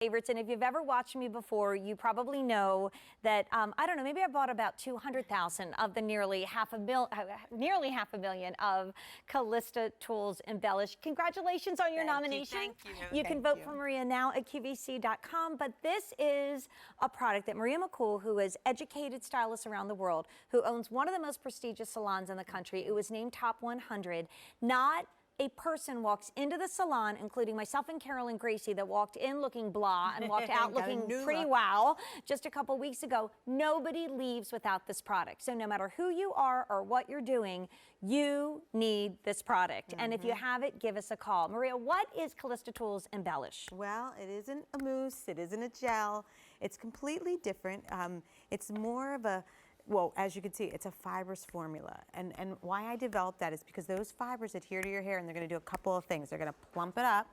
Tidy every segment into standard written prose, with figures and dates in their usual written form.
favorites, and if you've ever watched me before, you probably know that I don't know, maybe I bought about 200,000 of the nearly half a million of Calista Tools Embellish. Congratulations on your nomination. Thank you. You can vote for Maria now at QVC.com. But this is a product that Maria McCool, who is educated stylist around the world, who owns one of the most prestigious salons in the country. It was named Top 100. Not a person walks into the salon, including myself and Carolyn Gracie, that walked in looking blah and walked out looking pretty wow just a couple weeks ago. Nobody leaves without this product. So no matter who you are or what you're doing, you need this product. And if you have it, give us a call. Maria, what is Calista Tools Embellish? Well, it isn't a mousse, it isn't a gel. It's completely different. It's more of a, well, as you can see, it's a fibrous formula. And why I developed that is because those fibers adhere to your hair, and they're going to do a couple of things. They're going to plump it up,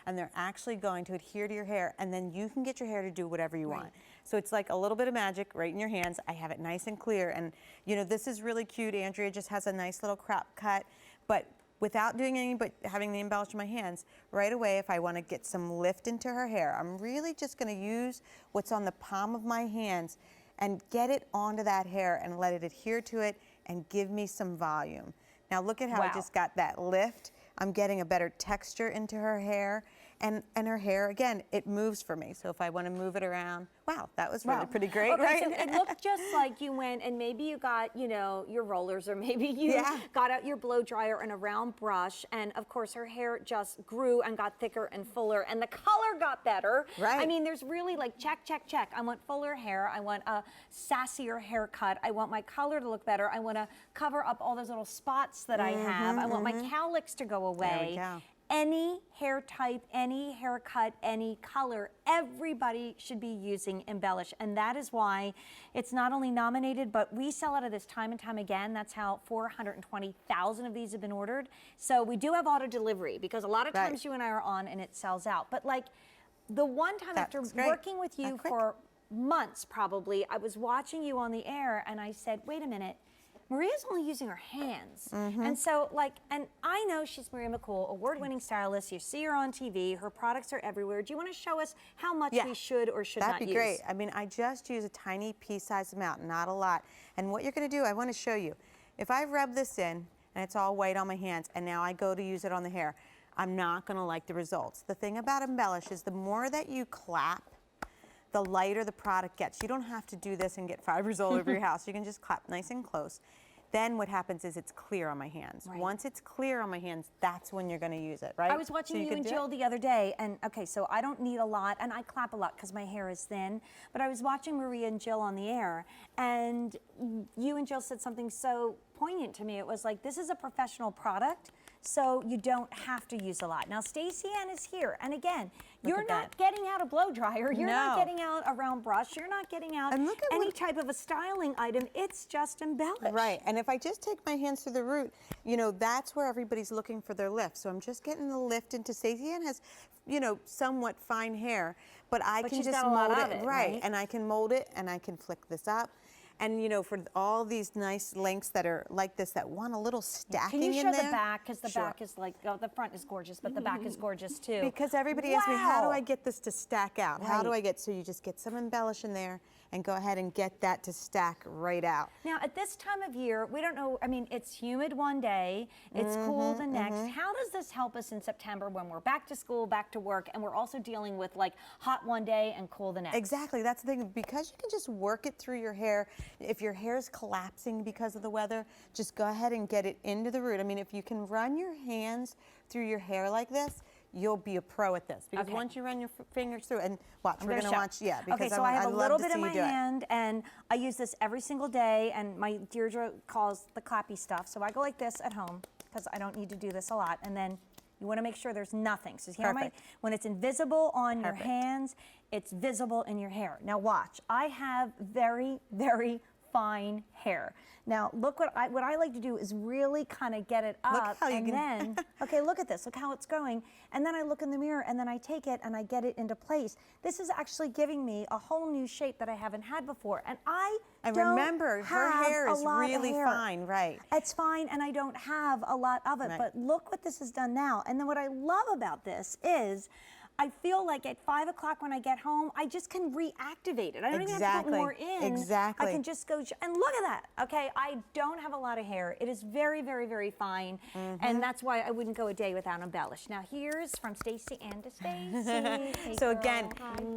and they're actually going to adhere to your hair, and then you can get your hair to do whatever you want. So it's like a little bit of magic right in your hands. I have it nice and clear, and you know, this is really cute. Andrea just has a nice little crop cut, but without doing anything but having the embellish in my hands, right away, if I want to get some lift into her hair, I'm really just going to use what's on the palm of my hands and get it onto that hair and let it adhere to it and give me some volume. Now look at how I just got that lift. I'm getting a better texture into her hair, and her hair, again, it moves for me. So if I want to move it around, wow, that was really pretty great, right? So it looked just like you went and maybe you got, you know, your rollers, or maybe you got out your blow dryer and a round brush, and of course her hair just grew and got thicker and fuller, and the color got better. I mean, there's really like check, check, check. I want fuller hair. I want a sassier haircut. I want my color to look better. I want to cover up all those little spots that I have. I want my cowlicks to go away. There we go. Any hair type, any haircut, any color, everybody should be using Embellish. And that is why it's not only nominated, but we sell out of this time and time again. That's how 420,000 of these have been ordered. So we do have auto delivery, because a lot of times you and I are on and it sells out. But like the one time after working with you for months probably, I was watching you on the air and I said, wait a minute, Maria's only using her hands. And so like, and I know she's Maria McCool, award-winning stylist. You see her on TV. Her products are everywhere. Do you want to show us how much we should or should not use? That'd be great. I mean, I just use a tiny pea-sized amount, not a lot. And what you're going to do, I want to show you. If I rub this in, and it's all white on my hands, and now I go to use it on the hair, I'm not going to like the results. The thing about Embellish is the more that you clap, the lighter the product gets. You don't have to do this and get fibers all over your house. You can just clap nice and close. Then what happens is it's clear on my hands. Once it's clear on my hands, that's when you're going to use it, right? I was watching you and Jill the other day, and okay, so I don't need a lot, and I clap a lot because my hair is thin, but I was watching Maria and Jill on the air, and you and Jill said something so poignant to me. It was like, this is a professional product, so you don't have to use a lot. Now, Stacey Ann is here, and again, you're not getting out a blow dryer, you're not getting out a round brush, you're not getting out any type of a styling item, it's just Embellish. Right, and if I just take my hands through the root, you know, that's where everybody's looking for their lift. So I'm just getting the lift into Stacey Ann has, you know, somewhat fine hair, but I can just mold it, right, and I can mold it, and I can flick this up. And you know, for all these nice lengths that are like this, that want a little stacking in there. Can you show the back? Because the back is like, oh, the front is gorgeous, but the back is gorgeous too. Because everybody asks me, how do I get this to stack out? How do I get, so you just get some Embellish in there and go ahead and get that to stack right out. Now, at this time of year, we don't know, I mean, it's humid one day, it's cool the next. How does this help us in September when we're back to school, back to work, and we're also dealing with like hot one day and cool the next? Exactly, that's the thing. Because you can just work it through your hair. If your hair is collapsing because of the weather, just go ahead and get it into the root. I mean, if you can run your hands through your hair like this, you'll be a pro at this. Because once you run your fingers through, and watch, we're going to watch, because okay, so I have a little bit in my hand, and I use this every single day, and my Deirdre calls the clappy stuff. So I go like this at home, because I don't need to do this a lot, and then you want to make sure there's nothing. So here when it's invisible on your hands, it's visible in your hair. Now watch, I have very, very fine hair. Now look, what I like to do is really kind of get it up, and then okay, look at this, look how it's going, and then I look in the mirror and then I take it and I get it into place. This is actually giving me a whole new shape that I haven't had before, and remember, her hair is really fine, right? It's fine, and I don't have a lot of it, but look what this has done now. And then what I love about this is I feel like at 5 o'clock when I get home, I just can reactivate it. I don't even have to put more in. Exactly. I can just go, and look at that, okay? I don't have a lot of hair. It is very, very, very fine, and that's why I wouldn't go a day without Embellish. Now here's from Stacy and to Stacy. Hey, So girl. again,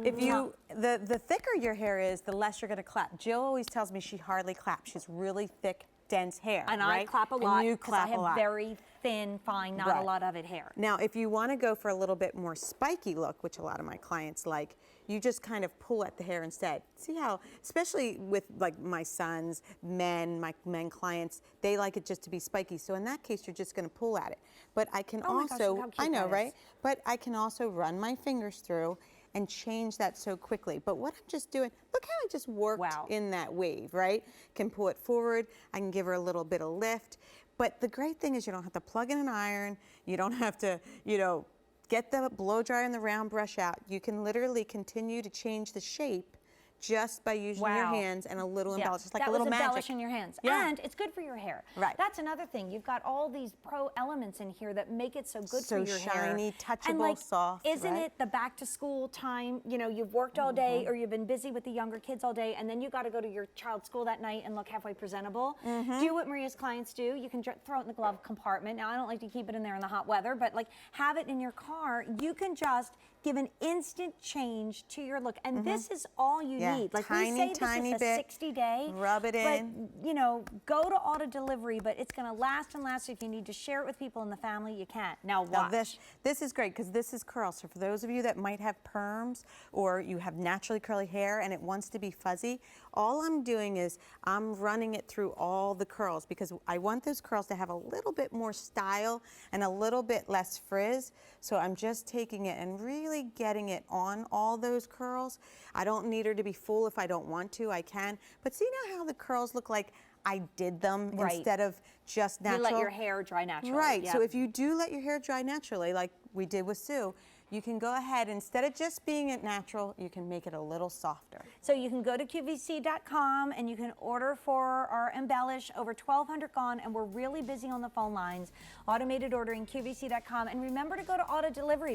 if you, the thicker your hair is, the less you're gonna clap. Jill always tells me she hardly claps. She's really thick, dense hair, And right? I clap a lot and you because I clap a have lot. very thin, fine, not a lot of it hair. Now, if you want to go for a little bit more spiky look, which a lot of my clients like, you just kind of pull at the hair instead. See how, especially with like my sons, my men clients, they like it just to be spiky. So in that case, you're just going to pull at it. But I can Oh my gosh, also, look how cute I know, that is. right? But I can also run my fingers through and change that so quickly. But what I'm just doing, look how I just worked in that wave, right? Can pull it forward, I can give her a little bit of lift. But the great thing is you don't have to plug in an iron, you don't have to, you know, get the blow dryer and the round brush out. You can literally continue to change the shape just by using your hands and a little embellish. It's like a little magic. Embellish in your hands. Yeah. And it's good for your hair. Right. That's another thing. You've got all these ProElements in here that make it so good for your hair. So shiny, touchable, and like, soft, isn't right? it the back to school time? You know, you've worked all day or you've been busy with the younger kids all day, and then you got to go to your child's school that night and look halfway presentable. Do what Maria's clients do. You can throw it in the glove compartment. Now, I don't like to keep it in there in the hot weather, but like have it in your car. You can just give an instant change to your look, and this is all you need. Like we say, tiny this is a bit, 60-day. rub it in. But, you know, go to auto delivery, but it's going to last and last. If you need to share it with people in the family, you can. Now watch. Now this is great because this is curl. So for those of you that might have perms or you have naturally curly hair and it wants to be fuzzy, all I'm doing is I'm running it through all the curls because I want those curls to have a little bit more style and a little bit less frizz. So I'm just taking it and really getting it on all those curls. I don't need her to be full if I don't want to, I can. But see now how the curls look like I did them instead of just natural? You let your hair dry naturally. Right, so if you do let your hair dry naturally, like we did with Sue, you can go ahead, instead of just being it natural, you can make it a little softer. So you can go to QVC.com and you can order for our Embellish, over 1,200 gone, and we're really busy on the phone lines. Automated ordering, QVC.com, and remember to go to auto delivery.